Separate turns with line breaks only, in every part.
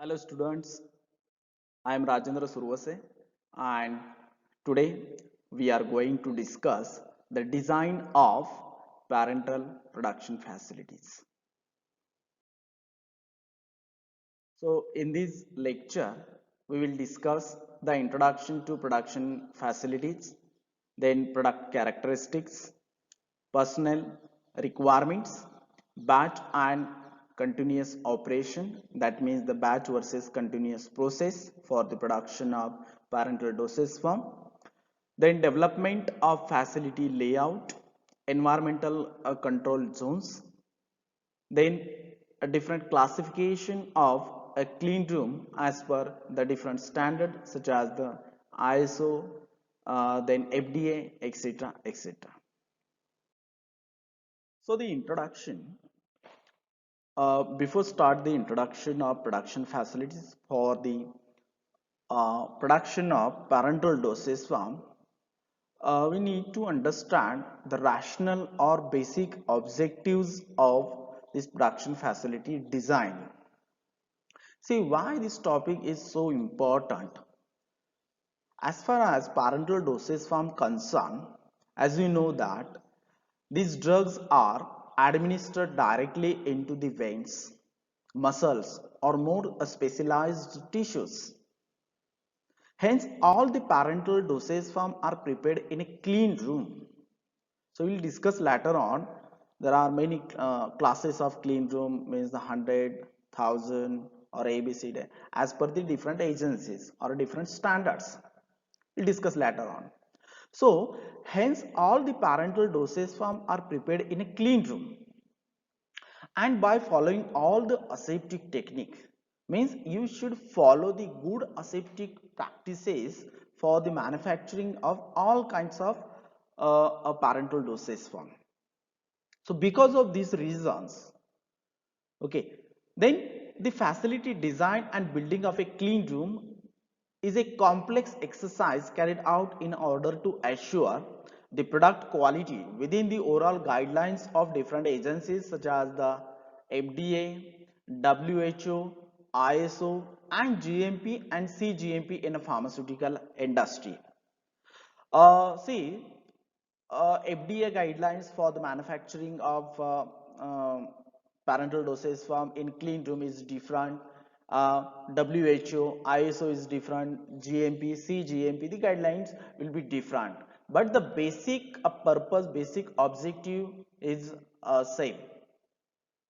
Hello students, I am Rajendra Survase and today we are going to discuss the design of parental production facilities. So in this lecture we will discuss the introduction to production facilities, then product characteristics, personnel requirements, batch and continuous operation, that means the batch versus continuous process for the production of parental dosage form, then development of facility layout, environmental control zones, then a different classification of a clean room as per the different standard such as the ISO, then FDA, etc., etc. So the introduction, before start the introduction of production facilities for the production of parental dosage form, we need to understand the rational or basic objectives of this production facility design. See why this topic is so important. As far as parental dosage form concerned, as we know that these drugs are administered directly into the veins, muscles or more specialized tissues. Hence, all the parental dosage form are prepared in a clean room. So, we will discuss later on. There are many classes of clean room, means the 100, 1000 or ABCD as per the different agencies or different standards. We will discuss later on. So, hence all the parental dosage form are prepared in a clean room and by following all the aseptic technique, means you should follow the good aseptic practices for the manufacturing of all kinds of a parental dosage form. So because of these reasons, okay, then the facility design and building of a clean room is a complex exercise carried out in order to assure the product quality within the overall guidelines of different agencies such as the FDA, WHO, ISO and GMP and CGMP in a pharmaceutical industry. See, FDA guidelines for the manufacturing of parental dosage form in clean room is different. WHO, ISO is different. GMP, CGMP, the guidelines will be different. But the basic purpose, basic objective is same.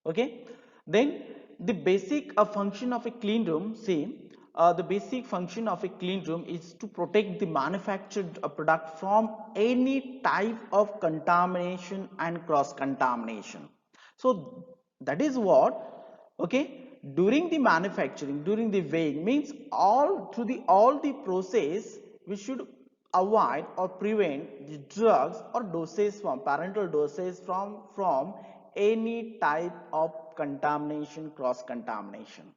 Okay, then the basic function of a clean room, see, the basic function of a clean room is to protect the manufactured product from any type of contamination and cross contamination. So that is what, okay, during the manufacturing, during the weighing, means all the process we should avoid or prevent the drugs or dosage from parental dosage from any type of contamination, cross contamination.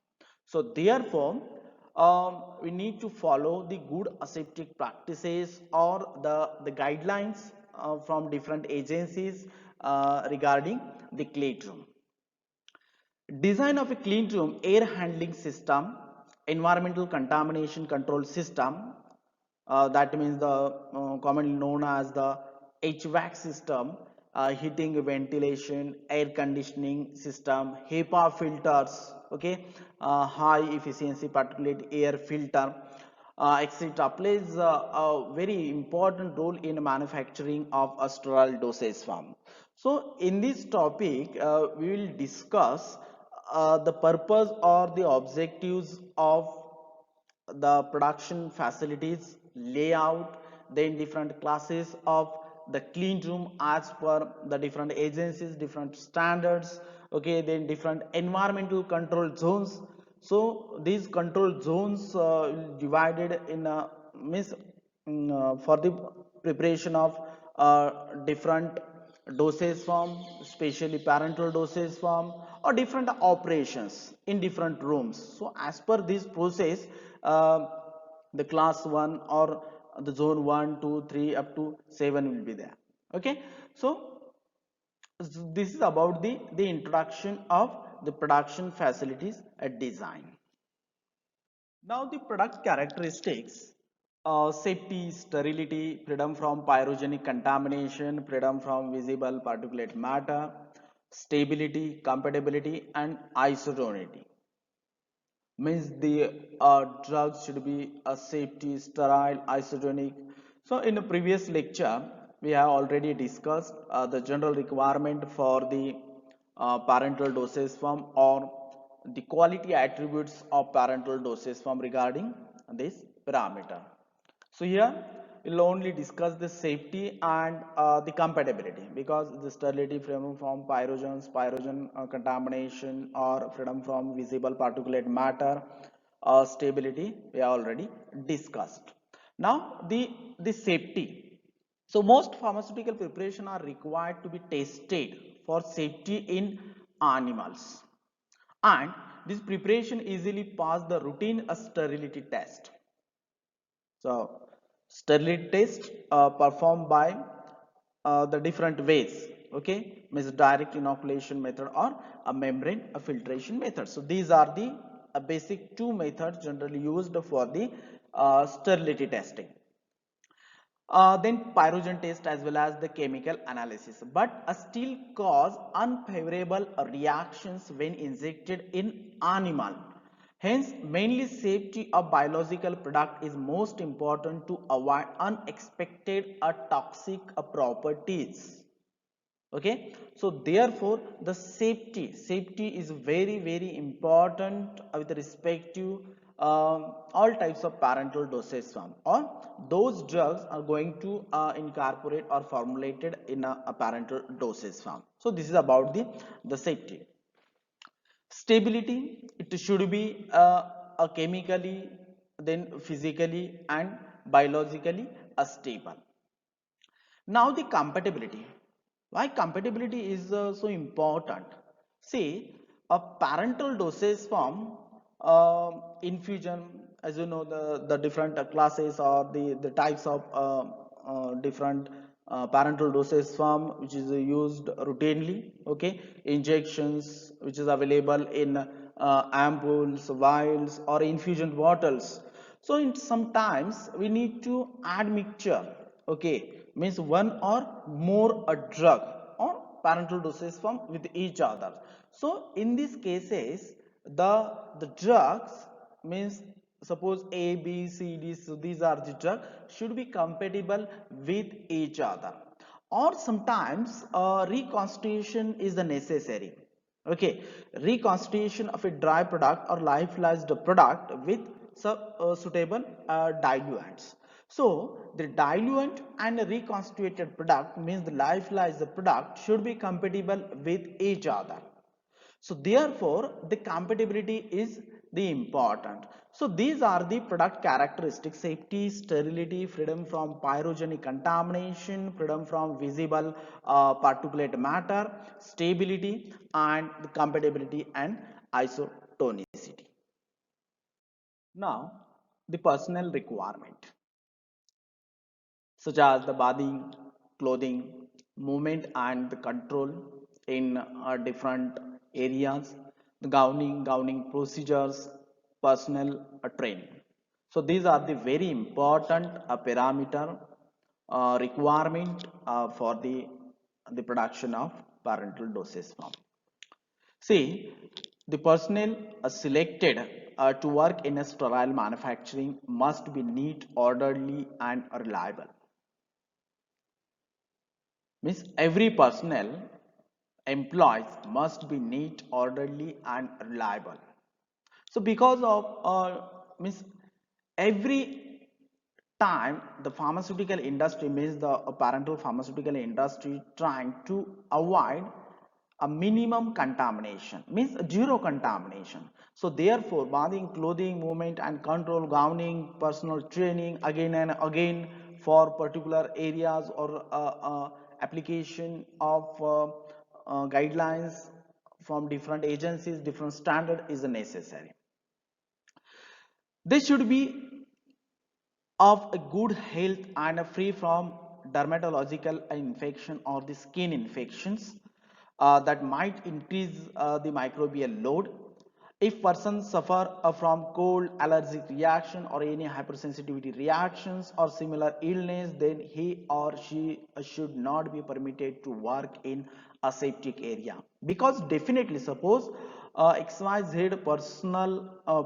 So therefore we need to follow the good aseptic practices or the guidelines from different agencies regarding the clean room. Design of a clean room air handling system, environmental contamination control system, that means the commonly known as the HVAC system, heating, ventilation, air conditioning system, HEPA filters, okay, high efficiency particulate air filter, etc. plays a very important role in manufacturing of a sterile dosage form. So in this topic, we will discuss the purpose or the objectives of the production facilities layout, then different classes of the clean room as per the different agencies, different standards, okay, then different environmental control zones. So these control zones divided in means for the preparation of different dosage form, especially parental dosage form, or different operations in different rooms. So as per this process, uh, the class 1 or the zone 1, 2, 3 up to 7 will be there. Okay, so this is about the introduction of the production facilities at design. Now the product characteristics, safety, sterility, freedom from pyrogenic contamination, freedom from visible particulate matter, stability, compatibility and isotonicity. Means the drugs should be a safety, sterile, isotonic. So in the previous lecture, we have already discussed the general requirement for the parental dosage form or the quality attributes of parental dosage form regarding this parameter. So here we'll only discuss the safety and the compatibility, because the sterility, freedom from pyrogen contamination or freedom from visible particulate matter, stability we have already discussed. Now the safety. So most pharmaceutical preparation are required to be tested for safety in animals, and this preparation easily pass the routine sterility test. So sterility test performed by the different ways, okay, means direct inoculation method or a membrane filtration method. So these are the basic two methods generally used for the sterility testing. Then pyrogen test as well as the chemical analysis, but still cause unfavorable reactions when injected in animal. Hence, mainly safety of biological product is most important to avoid unexpected or toxic properties. Okay, so therefore the safety is very important with respect to all types of parental dosage form, or those drugs are going to incorporate or formulated in a parental dosage form. So this is about the safety. Stability, it should be a chemically, then physically and biologically stable. Now the compatibility. Why compatibility is so important? See, a parental dosage form, infusion, as you know, the different classes or the types of different parental dosage form which is used routinely. Okay, injections which is available in ampoules, vials or infusion bottles. So in sometimes we need to add mixture, okay, means one or more a drug or parental dosage form with each other. So in these cases the drugs, means suppose A, B, C, D, so these are the drugs should be compatible with each other, or sometimes reconstitution is the necessary. Okay, reconstitution of a dry product or lyophilized product with suitable diluents. So the diluent and a reconstituted product, means the lyophilized product should be compatible with each other. So therefore the compatibility is the important. So these are the product characteristics: safety, sterility, freedom from pyrogenic contamination, freedom from visible particulate matter, stability and the compatibility and isotonicity. Now the personal requirement, such as the bathing, clothing, movement and the control in different areas, the gowning procedures, personal training. So these are the very important parameter requirement for the production of parental dosage form. See, the personnel selected to work in a sterile manufacturing must be neat, orderly and reliable. Means every personnel employees must be neat, orderly and reliable. So because of means every time the pharmaceutical industry, means the parental pharmaceutical industry, trying to avoid a minimum contamination, means zero contamination. So therefore bathing, clothing, movement and control, gowning, personal training again and again for particular areas or application of guidelines from different agencies, different standard is necessary. They should be of a good health and free from dermatological infection or the skin infections that might increase the microbial load. If person suffer from cold, allergic reaction or any hypersensitivity reactions or similar illness, then he or she should not be permitted to work in aseptic area. Because definitely suppose XYZ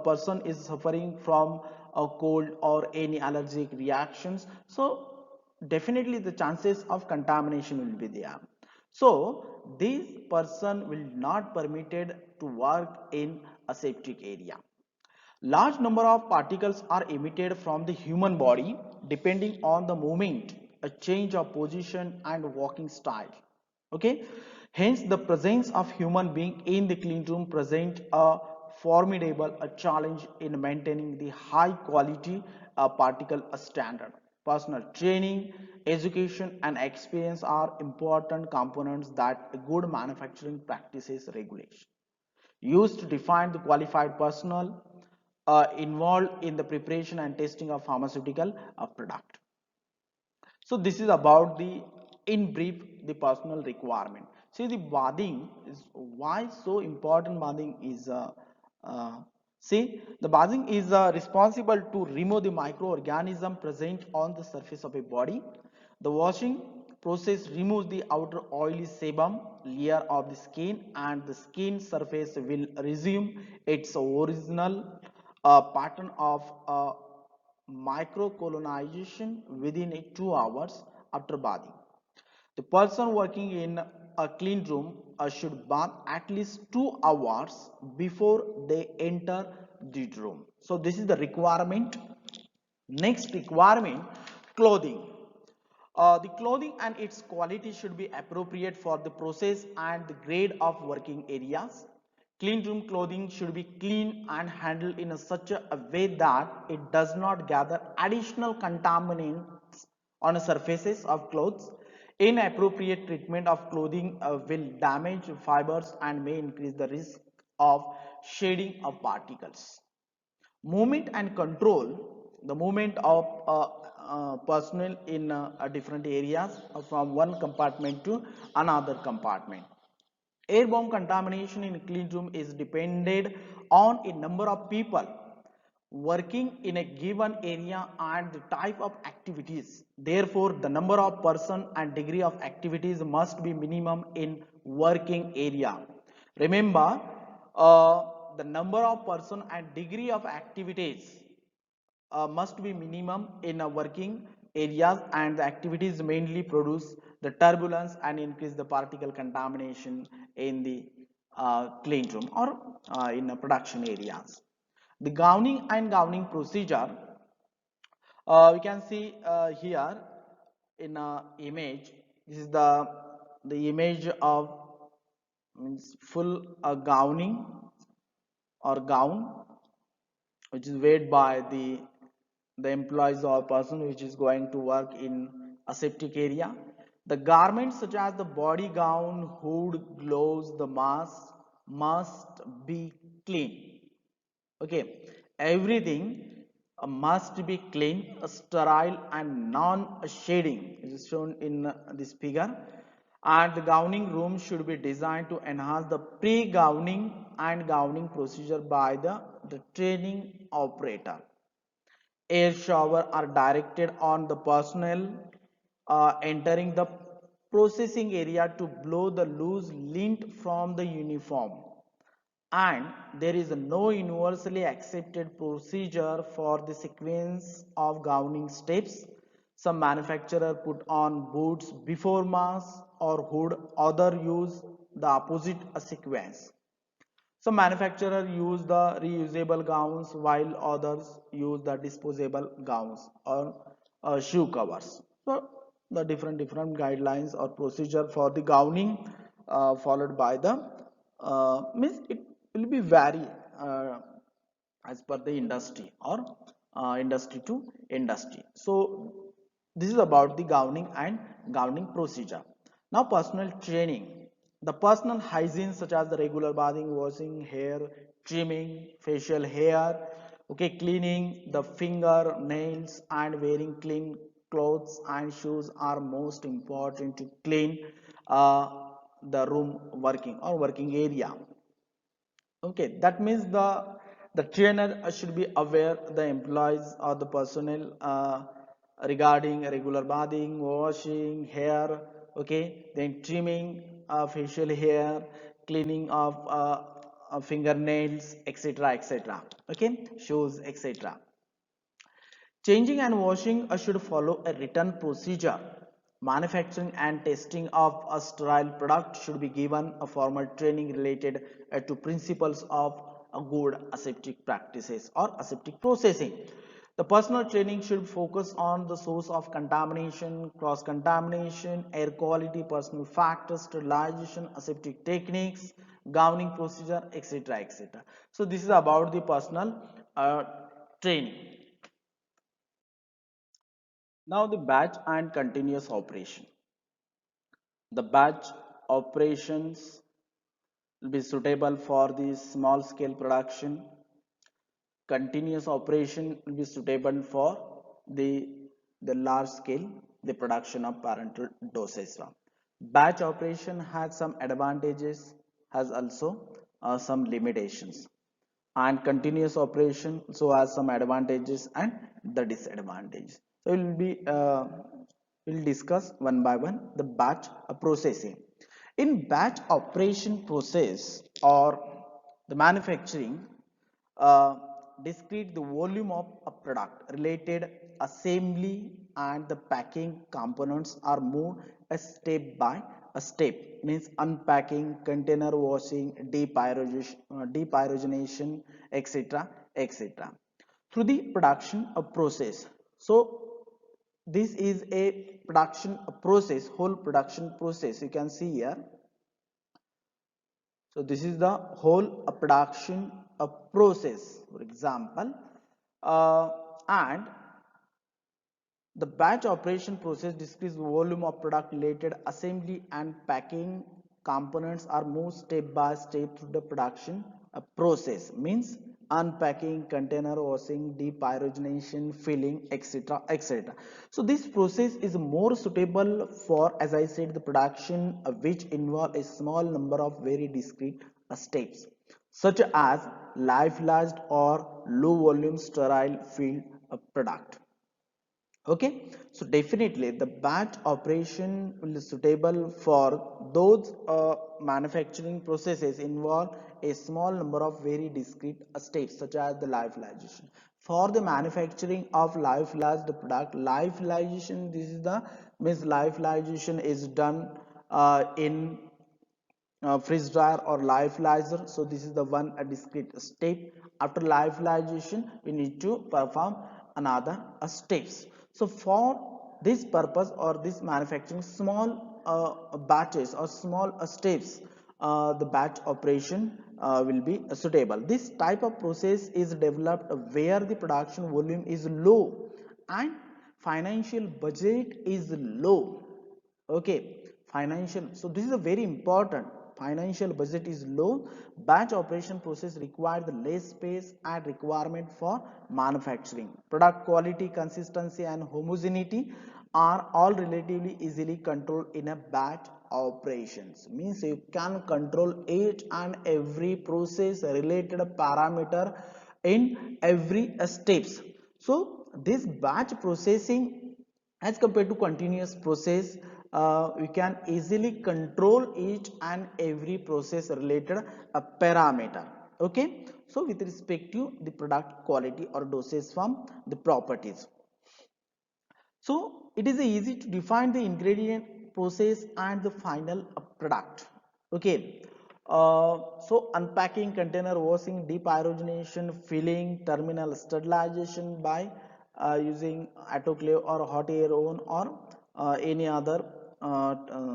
person is suffering from a cold or any allergic reactions, so definitely the chances of contamination will be there. So this person will not permitted to work in aseptic area. Large number of particles are emitted from the human body depending on the movement, a change of position and walking style. Okay, hence the presence of human being in the clean room present a formidable a challenge in maintaining the high quality particle standard. Personal training, education and experience are important components that good manufacturing practices regulation used to define the qualified personnel involved in the preparation and testing of pharmaceutical product. So this is about the in brief the personal requirement. See the bathing is why so important. Bathing is uh, see the bathing is responsible to remove the microorganism present on the surface of a body. The washing process removes the outer oily sebum layer of the skin and the skin surface will resume its original pattern of microcolonization within 2 hours after bathing. The person working in a clean room should bath at least 2 hours before they enter the room. So this is the requirement. Next requirement, clothing. The clothing and its quality should be appropriate for the process and the grade of working areas. Clean room clothing should be clean and handled in such a way that it does not gather additional contaminants on the surfaces of clothes. Inappropriate treatment of clothing will damage fibers and may increase the risk of shedding of particles. Movement and control, the movement of personnel in different areas from one compartment to another compartment. Airborne contamination in a clean room is dependent on a number of people working in a given area and the type of activities. Therefore, the number of person and degree of activities must be minimum in working area. Remember, the number of person and degree of activities must be minimum in a working areas, and the activities mainly produce the turbulence and increase the particle contamination in the clean room or in production areas. The gowning and gowning procedure, we can see here in a image. This is the image of means full gowning or gown, which is weighed by the employees or person which is going to work in aseptic area. The garments such as the body gown, hood, gloves, the mask must be clean. Okay, everything must be clean, sterile and non-shading is shown in this figure. And the gowning room should be designed to enhance the pre-gowning and gowning procedure by the training operator. Air shower are directed on the personnel entering the processing area to blow the loose lint from the uniform. And there is no universally accepted procedure for the sequence of gowning steps. Some manufacturer put on boots before mask or hood, other use the opposite sequence. Some manufacturers use the reusable gowns while others use the disposable gowns or shoe covers. So the different guidelines or procedure for the gowning followed by the means it will be vary as per the industry or industry to industry. So this is about the gowning and gowning procedure. Now personal training. The personal hygiene such as the regular bathing, washing hair, trimming facial hair, okay, cleaning the finger, nails and wearing clean clothes and shoes are most important to clean the room working or working area. Okay, that means the trainer should be aware the employees or the personnel regarding regular bathing, washing hair, okay, then trimming facial hair, cleaning of fingernails, etc., etc., okay, shoes, etc. Changing and washing should follow a written procedure. Manufacturing and testing of a sterile product should be given a formal training related to principles of good aseptic practices or aseptic processing. The personal training should focus on the source of contamination, cross-contamination, air quality, personal factors, sterilization, aseptic techniques, gowning procedure, etc., etc. So this is about the personal training. Now the batch and continuous operation. The batch operations will be suitable for the small scale production. Continuous operation will be suitable for the, the large scale, the production of parental dosage form. Batch operation has some advantages, has also some limitations. And continuous operation so has some advantages and the disadvantages. So we'll discuss one by one the batch processing. In batch operation process or the manufacturing, uh, discrete the volume of a product related assembly and the packing components are moved a step by a step, means unpacking, container washing, depyrogenation, etc., etc., through the production of process. So this is a production process, whole production process you can see here. So this is the whole production process, for example, uh, and the batch operation process discretes volume of product related assembly and packing components are moved step by step through the production process, means unpacking, container washing, depyrogenation, filling, etc., etc. So this process is more suitable for, as I said, the production which involve a small number of very discrete steps, such as lyophilized or low volume sterile field product. Okay, so definitely the batch operation will be suitable for those manufacturing processes involve a small number of very discrete steps such as the lyophilization. For the manufacturing of lyophilized product, lyophilization, this is the means lyophilization is done in freeze dryer or lyophilizer. So this is the one a discrete step. After lyophilization we need to perform another steps. So for this purpose or this manufacturing small batches or small steps, the batch operation will be suitable. This type of process is developed where the production volume is low and financial budget is low. Okay, financial, so this is a very important, financial budget is low. Batch operation process require the less space and requirement for manufacturing. Product quality, consistency and homogeneity are all relatively easily controlled in a batch operations, means you can control each and every process related parameter in every steps. So this batch processing as compared to continuous process, we can easily control each and every process related a parameter. Okay, so with respect to the product quality or dosage form, the properties. So it is easy to define the ingredient, process and the final product. Okay, so unpacking, container washing, depyrogenation, filling, terminal sterilization by using autoclave or hot air oven or any other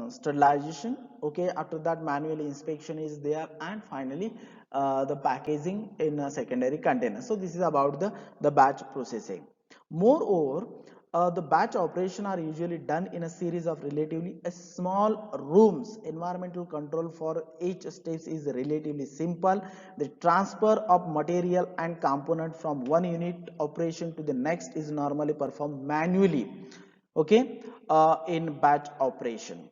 sterilization. Okay, after that manual inspection is there, and finally the packaging in a secondary container. So this is about the batch processing. Moreover, the batch operation are usually done in a series of relatively small rooms. Environmental control for each stage is relatively simple. The transfer of material and component from one unit operation to the next is normally performed manually. Okay, in batch operation.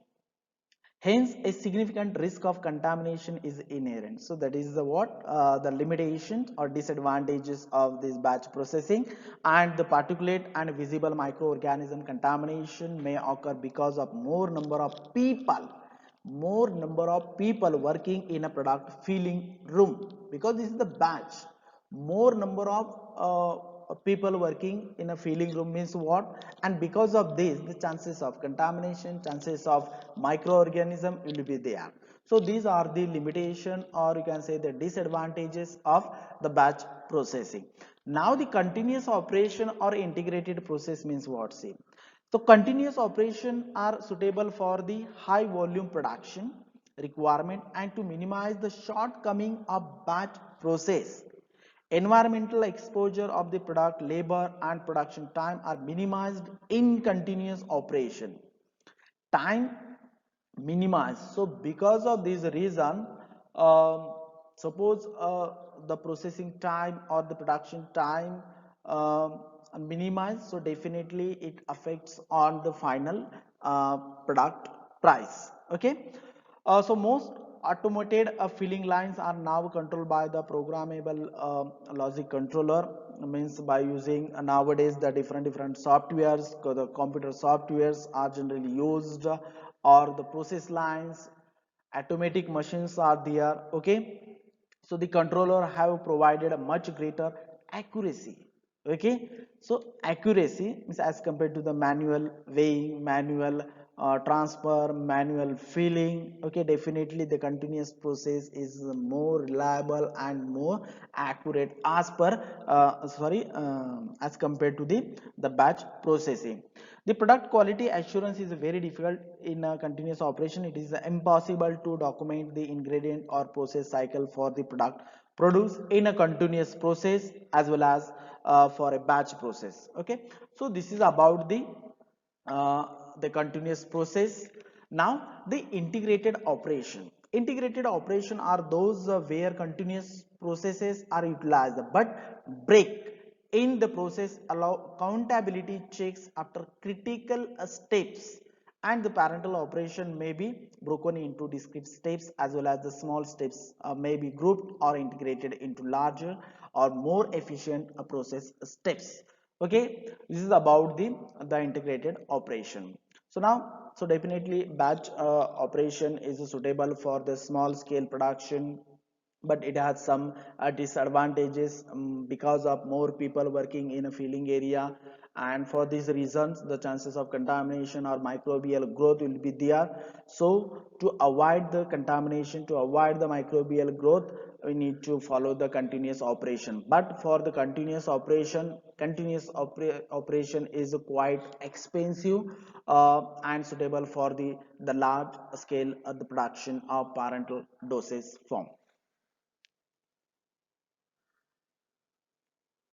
Hence, a significant risk of contamination is inherent. So that is the what the limitations or disadvantages of this batch processing. And the particulate and visible microorganism contamination may occur because of more number of people working in a product filling room, because this is the batch. More number of people working in a filling room means what, and because of this the chances of contamination, chances of microorganism will be there. So these are the limitation, or you can say the disadvantages of the batch processing. Now the continuous operation or integrated process means what? See, so continuous operation are suitable for the high volume production requirement and to minimize the shortcoming of batch process. Environmental exposure of the product, labor and production time are minimized in continuous operation. Time minimized. So because of this reason, suppose the processing time or the production time minimized, so definitely it affects on the final product price. Okay. So most automated filling lines are now controlled by the programmable logic controller, means by using nowadays the different softwares, the computer softwares are generally used, or the process lines, automatic machines are there. Okay, so the controller have provided a much greater accuracy. Okay, so accuracy means as compared to the manual weighing, manual transfer, manual filling. Okay, definitely the continuous process is more reliable and more accurate as per as compared to the batch processing. The product quality assurance is very difficult in a continuous operation. It is impossible to document the ingredient or process cycle for the product produced in a continuous process as well as for a batch process. Okay, so this is about uh, the continuous process. Now the integrated operation. Integrated operation are those where continuous processes are utilized but break in the process allow accountability checks after critical steps, and the parental operation may be broken into discrete steps as well as the small steps may be grouped or integrated into larger or more efficient process steps. Okay, this is about the integrated operation. So now, so definitely batch operation is suitable for the small scale production, but it has some disadvantages because of more people working in a filling area, and for these reasons the chances of contamination or microbial growth will be there. So to avoid the contamination, to avoid the microbial growth, we need to follow the continuous operation. But for the continuous operation, operation is quite expensive and suitable for the large scale of the production of parental dosage form.